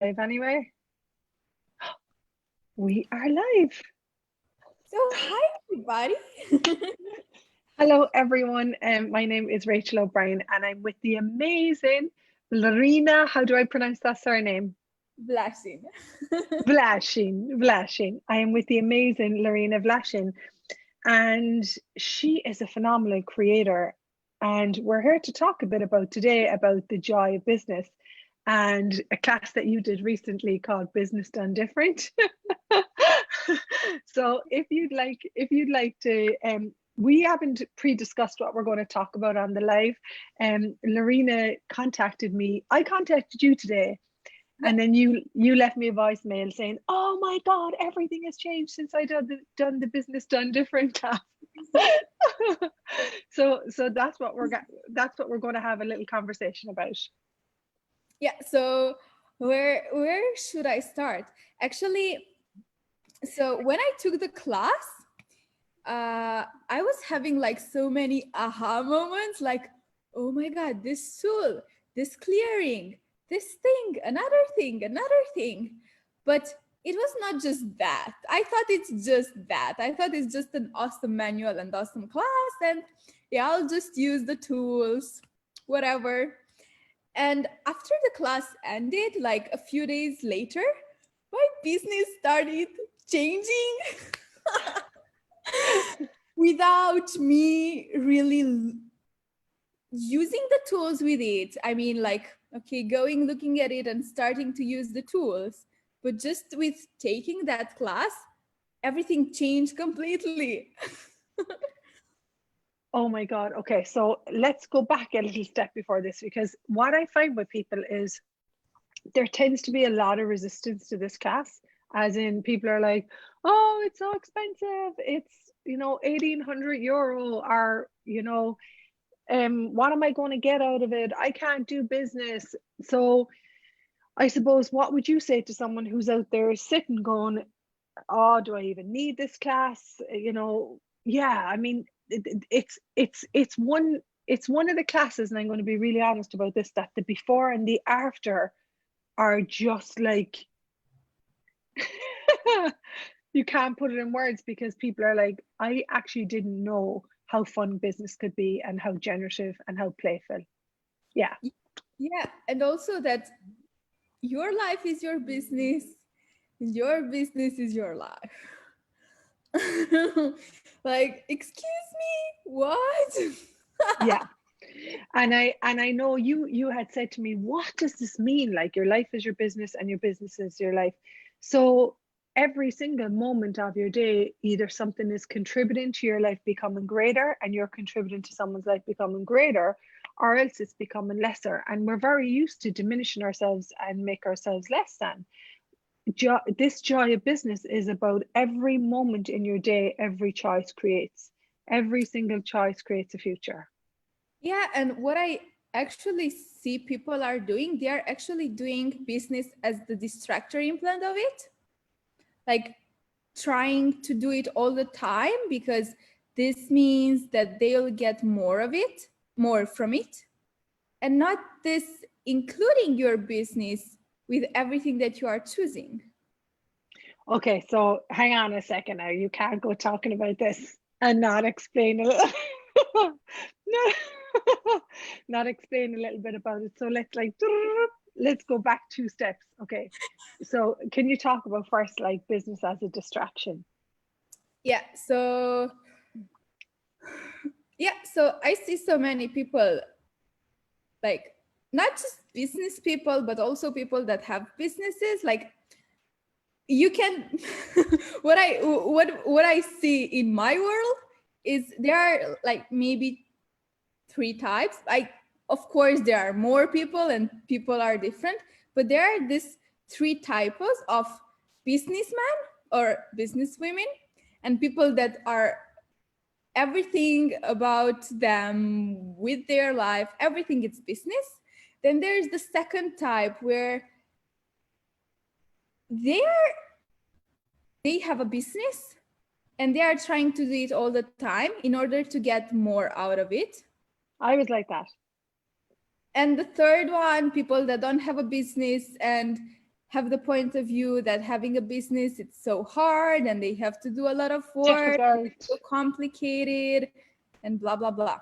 Live anyway. We are live. So, hi everybody. Hello, everyone. My name is Rachael O'Brien, and I'm with the amazing Lorena. How do I pronounce that surname? Blushing. Vlashin. I am with the amazing Lorena Vlashin, and she is a phenomenal creator. And we're here to talk a bit about today about the joy of business and a class that you did recently called Business Done Different. So if you'd like to we haven't pre-discussed what we're going to talk about on the live. Lorena contacted me. I contacted you today, Yeah. and then you left me a voicemail saying, "Oh my God, everything has changed since I done the Business Done Different class." So that's what we're going to have a little conversation about. Yeah. So, where should I start? Actually, so when I took the class, I was having like so many aha moments, like, oh my God, this tool, this clearing, this thing, another thing. But it was not just that. I thought it's just that. I thought it's just an awesome manual and awesome class, and yeah, I'll just use the tools, whatever. And after the class ended, like a few days later, my business started changing without me really using the tools with it. I mean, like, okay, going, looking at it and starting to use the tools. But just with taking that class, everything changed completely. Oh my God. Okay, so let's go back a little step before this, because what I find with people is there tends to be a lot of resistance to this class, as in people are like, oh, it's so expensive. It's, 1,800 euro, or, what am I going to get out of it? I can't do business. So I suppose, what would you say to someone who's out there sitting going, oh, do I even need this class? Yeah, I mean, it's one of the classes, and I'm going to be really honest about this, that the before and the after are just like you can't put it in words, because people are like, I actually didn't know how fun business could be and how generative and how playful. Yeah. Yeah. And also that your life is your business, is your life. Like, excuse me, what? Yeah. And I know you had said to me, what does this mean? Like, your life is your business and your business is your life. So every single moment of your day, either something is contributing to your life becoming greater and you're contributing to someone's life becoming greater, or else it's becoming lesser. And we're very used to diminishing ourselves and make ourselves less than. This joy of business is about every moment in your day, every choice creates. Every single choice creates a future. Yeah, and what I actually see people are doing, they are actually doing business as the distractor implant of it, like trying to do it all the time because this means that they'll get more of it, more from it, and not this including your business with everything that you are choosing. Okay, so hang on a second now. You can't go talking about this and not explain a little, not, not explain a little bit about it. So let's go back 2 steps. Okay, so can you talk about first, like, business as a distraction? Yeah, so I see so many people, like not just business people, but also people that have businesses. Like, you can what I see in my world is there are like maybe three types. Like, of course there are more people and people are different, but there are these three types of businessmen or businesswomen, and people that are everything about them with their life, everything is business. Then there's the second type where they have a business and they are trying to do it all the time in order to get more out of it. I was like that. And the third one, people that don't have a business and have the point of view that having a business, it's so hard and they have to do a lot of work, Difficult. it's so complicated, and blah, blah, blah.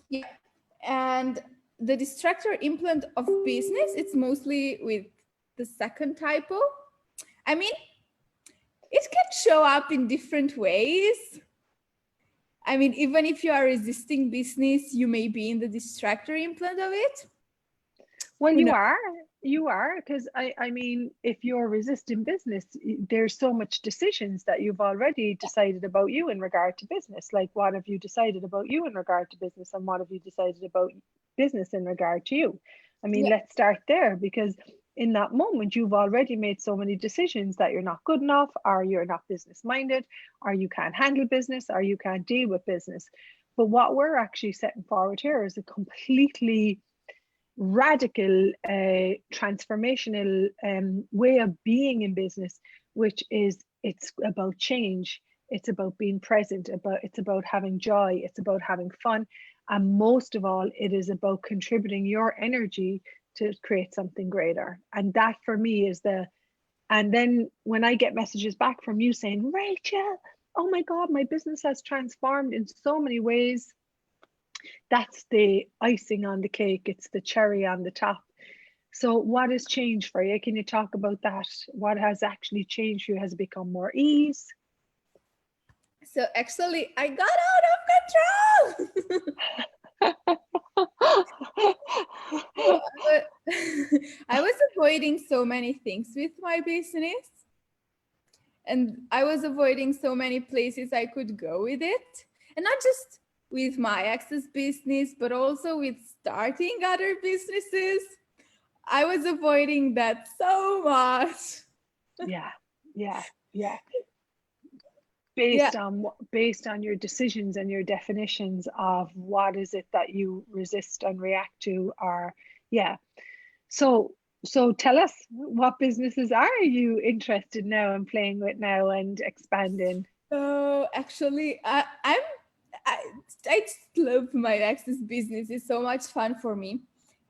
Yeah. And the distractor implant of business, it's mostly with the second typo. I mean, it can show up in different ways. I mean, even if you are resisting business, you may be in the distractor implant of it. Well, you are, because I mean, if you're resisting business, there's so much decisions that you've already decided about you in regard to business. Like, what have you decided about you in regard to business, and what have you decided about business in regard to you? I mean, let's start there, because in that moment, you've already made so many decisions that you're not good enough, or you're not business minded, or you can't handle business, or you can't deal with business. But what we're actually setting forward here is a completely radical, transformational way of being in business, which is, it's about change, it's about being present, it's about having joy, it's about having fun, and most of all, it is about contributing your energy to create something greater. And that for me is and then when I get messages back from you saying, Rachel, oh my God, my business has transformed in so many ways, that's the icing on the cake. It's the cherry on the top. So what has changed for you? Can you talk about that? What has actually changed for you? Has it become more ease? So actually, I got out of control. I was avoiding so many things with my business, and I was avoiding so many places I could go with it, and not just with my access business, but also with starting other businesses. I was avoiding that so much. Yeah. Based on your decisions and your definitions of what is it that you resist and react to, or So tell us, what businesses are you interested now and playing with now and expanding? So actually, I just love my access business. It's so much fun for me,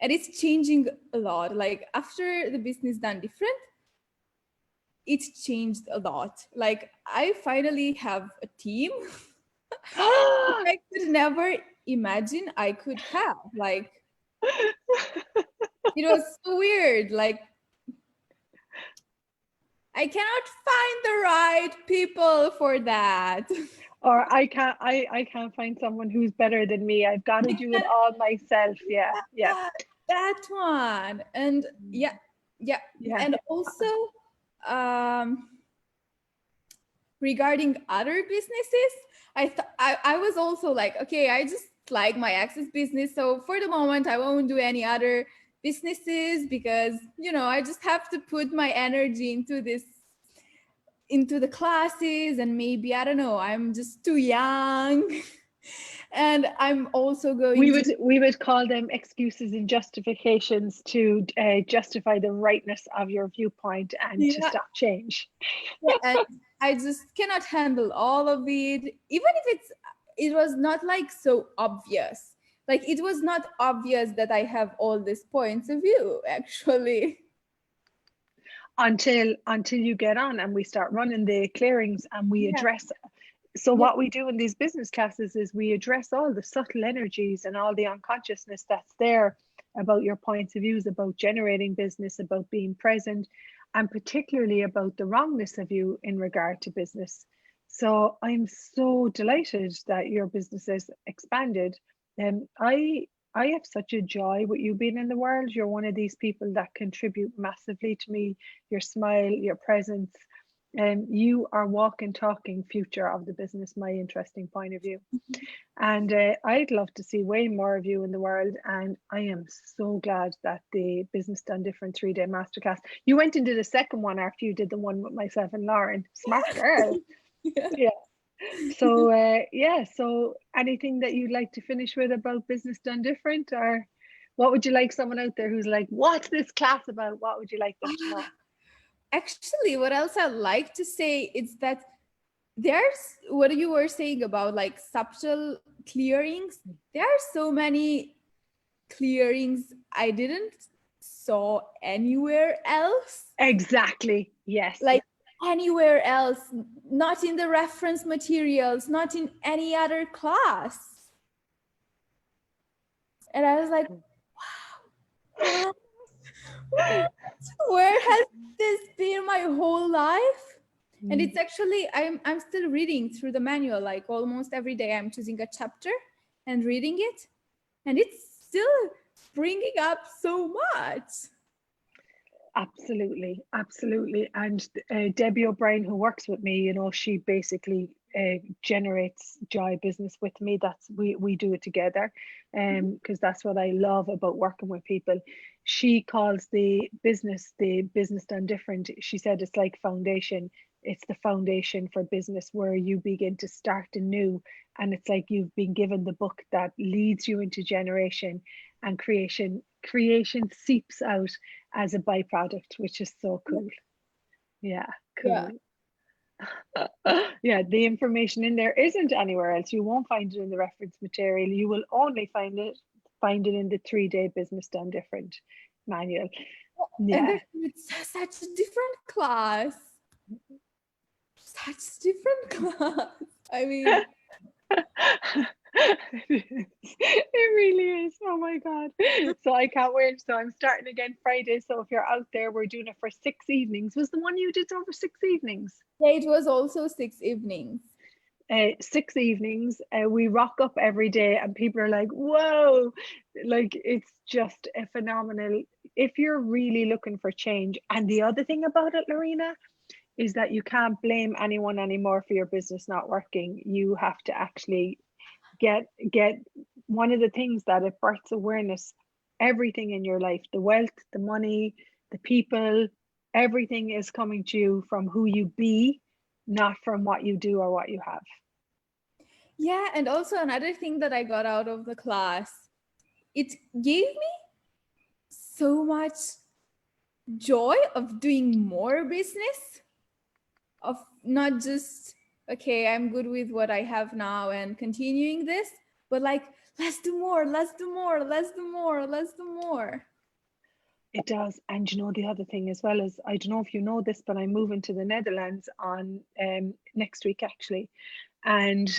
and it's changing a lot. Like after the business done different, it's changed a lot. Like I finally have a team I could never imagine I could have. Like it was so weird. Like I cannot find the right people for that. Or I can't find someone who's better than me. I've got to do it all myself. Yeah. That one. And yeah. And also regarding other businesses, I was also like, okay, I just like my access business. So for the moment, I won't do any other businesses because, I just have to put my energy into the classes, and maybe, I don't know, I'm just too young. And I'm also going we would call them excuses and justifications to justify the rightness of your viewpoint and to stop change. And I just cannot handle all of it, even if it was not like so obvious. Like it was not obvious that I have all these points of view, actually. Until you get on and we start running the clearings and we address. So what we do in these business classes is we address all the subtle energies and all the unconsciousness that's there about your points of views, about generating business, about being present, and particularly about the wrongness of you in regard to business. So I'm so delighted that your business has expanded. And I have such a joy with you being in the world. You're one of these people that contribute massively to me. Your smile, your presence, and you are walking, talking future of the business, my interesting point of view. And I'd love to see way more of you in the world. And I am so glad that the Business Done Different 3-day masterclass, you went and did a second one after you did the one with myself and Lauren. Smart girl. Yeah. So so anything that you'd like to finish with about Business Done Different, or what would you like someone out there who's like, what's this class about? What would you like them to know? Actually, what else I'd like to say is that there's what you were saying about like Septal Clearings. There are so many clearings I didn't saw anywhere else. Exactly. Yes. Like anywhere else, not in the reference materials, not in any other class. And I was like, wow, what? Where has this been my whole life? And it's actually, I'm still reading through the manual, like almost every day I'm choosing a chapter and reading it. And it's still bringing up so much. Absolutely, absolutely. And Debbie O'Brien, who works with me, you know, she basically generates joy business with me. That's we do it together, because that's what I love about working with people. She calls the business done different. She said it's like foundation. It's the foundation for business where you begin to start anew, and it's like you've been given the book that leads you into generation and creation. Creation seeps out as a byproduct, which is so cool. Yeah, cool. Yeah, the information in there isn't anywhere else. You won't find it in the reference material. You will only find it in the 3-day business done different manual. Yeah. And it's such a different class. Such different class. I mean, It really is. Oh my God. So I can't wait. So I'm starting again Friday. So if you're out there, we're doing it for 6 evenings. Was the one you did over 6 evenings? yeah, it was also 6 evenings. 6 evenings. We rock up every day and people are like, whoa, like it's just a phenomenal. If you're really looking for change. And the other thing about it, Lorena, is that you can't blame anyone anymore for your business not working. You have to actually get one of the things that it births awareness. Everything in your life, the wealth, the money, the people, everything is coming to you from who you be, not from what you do or what you have. Yeah, and also another thing that I got out of the class, it gave me so much joy of doing more business, of not just, okay, I'm good with what I have now and continuing this, but like, let's do more, let's do more, let's do more, let's do more. It does. And you know, the other thing as well is, I don't know if you know this, but I'm moving to the Netherlands on next week actually. And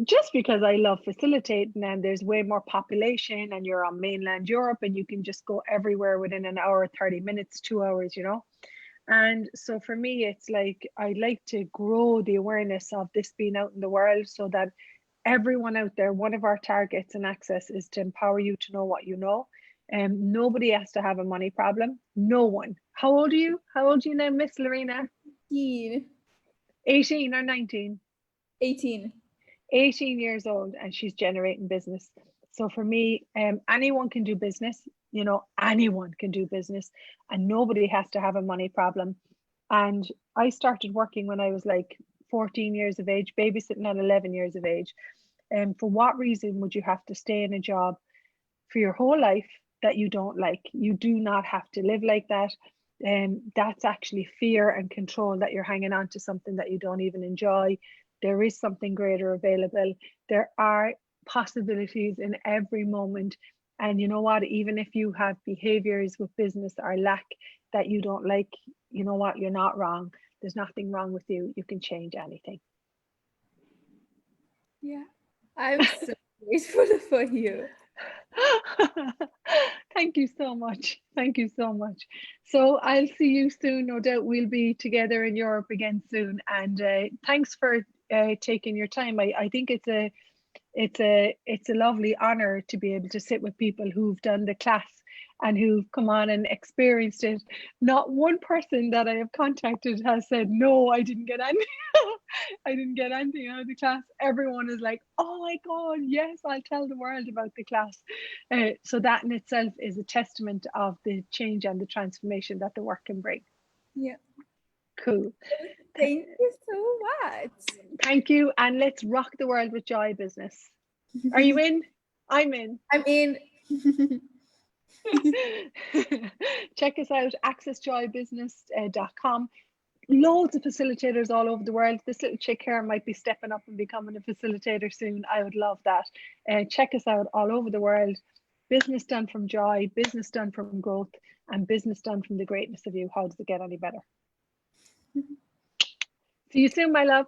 just because I love facilitating, and there's way more population, and you're on mainland Europe and you can just go everywhere within an hour, 30 minutes, 2 hours, you know. And so for me, it's like I like to grow the awareness of this being out in the world so that everyone out there, one of our targets and access is to empower you to know what you know. Nobody has to have a money problem. No one. How old are you? How old are you now, Miss Lorena? 18. 18 or 19? 18. 18 years old, and she's generating business. So for me, anyone can do business. You know, anyone can do business, and nobody has to have a money problem. And I started working when I was like 14 years of age, babysitting at 11 years of age. And for what reason would you have to stay in a job for your whole life that you don't like? You do not have to live like that. And that's actually fear and control, that you're hanging on to something that you don't even enjoy. There is something greater available. There are possibilities in every moment. And you know what? Even if you have behaviors with business or lack that you don't like, you know what? You're not wrong. There's nothing wrong with you. You can change anything. Yeah, I'm so grateful for you. Thank you so much. Thank you so much. So I'll see you soon. No doubt we'll be together in Europe again soon. And thanks for taking your time. I think it's a lovely honor to be able to sit with people who've done the class and who've come on and experienced it. Not one person that I have contacted has said, no, I didn't get anything. I didn't get anything out of the class. Everyone is like, oh my God, yes, I'll tell the world about the class. So that in itself is a testament of the change and the transformation that the work can bring. Yeah. Cool. Thank you so much. Thank you. And let's rock the world with joy business. Are you in? I'm in. I'm in. Check us out, accessjoybusiness.com. Loads of facilitators all over the world. This little chick here might be stepping up and becoming a facilitator soon. I would love that. Check us out all over the world. business done from joy, business done from growth, and business done from the greatness of you. How does it get any better? See you soon, my love.